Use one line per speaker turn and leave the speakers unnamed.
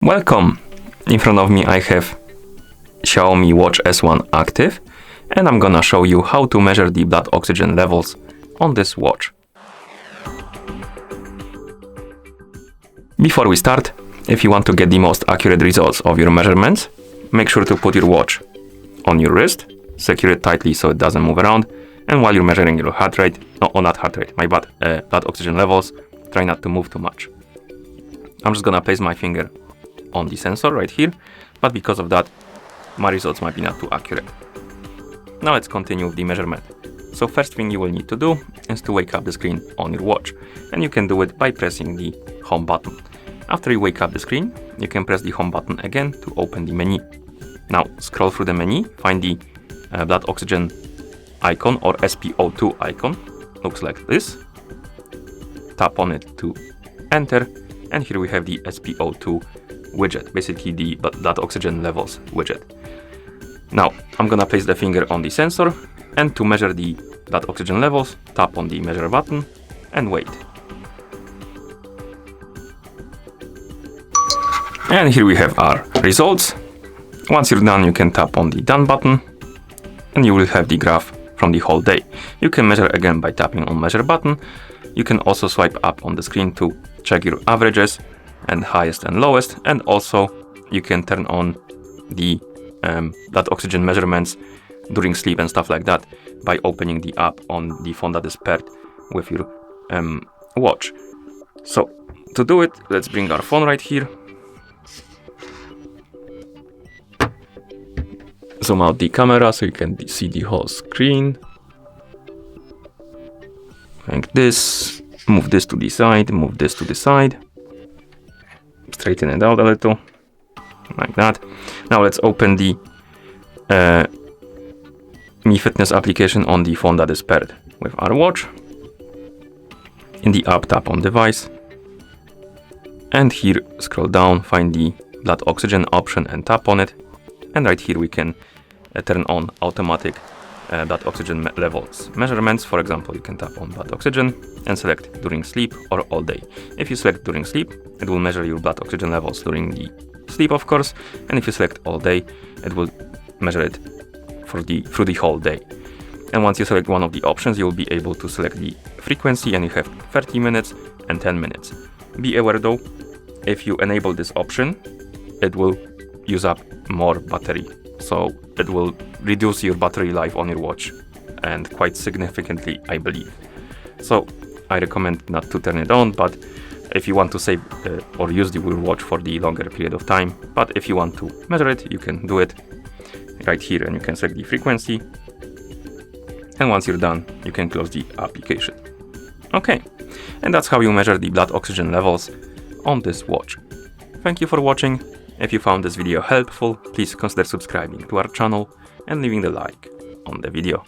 Welcome! In front of me I have XIAOMI Watch S1 Active, and I'm gonna show you how to measure the blood oxygen levels on this watch. Before we start, if you want to get the most accurate results of your measurements, make sure to put your watch on your wrist, secure it tightly so it doesn't move around, and while you're measuring your heart rate, not heart rate, my blood oxygen levels, try not to move too much. I'm just gonna place my finger on the sensor right here, but because of that, my results might be not too accurate. Now let's continue with the measurement. So first thing you will need to do is to wake up the screen on your watch, and you can do it by pressing the home button. After you wake up the screen, you can press the home button again to open the menu. Now scroll through the menu, find the blood oxygen icon or SpO2 icon, looks like this. Tap on it to enter, and here we have the SpO2 widget, basically the blood oxygen levels widget. Now I'm gonna place the finger on the sensor, and to measure the blood oxygen levels, tap on the measure button and wait. And here we have our results. Once you're done, you can tap on the done button and you will have the graph from the whole day. You can measure again by tapping on measure button. You can also swipe up on the screen to check your averages and highest and lowest, and also you can turn on the blood oxygen measurements during sleep and stuff like that by opening the app on the phone that is paired with your watch. So to do it, let's bring our phone right here, zoom out the camera so you can see the whole screen like this, move this to the side, move this to the side, straighten it out a little like that. Now let's open the Mi Fitness application on the phone that is paired with our watch. In the app, tap on device, and here scroll down, find the blood oxygen option and tap on it, and right here we can turn on automatic blood oxygen levels measurements. For example, you can tap on blood oxygen and select during sleep or all day. If you select during sleep, it will measure your blood oxygen levels during the sleep, of course, and if you select all day, it will measure it through the whole day. And once you select one of the options, you will be able to select the frequency, and you have 30 minutes and 10 minutes. Be aware though, if you enable this option, it will use up more battery, so it will reduce your battery life on your watch, and quite significantly, I believe. So I recommend not to turn it on, but if you want to save or use the watch for the longer period of time, but if you want to measure it, you can do it right here, and you can select the frequency, and once you're done, you can close the application. Okay, and that's how you measure the blood oxygen levels on this watch. Thank you for watching. If you found this video helpful, please consider subscribing to our channel and leaving the like on the video.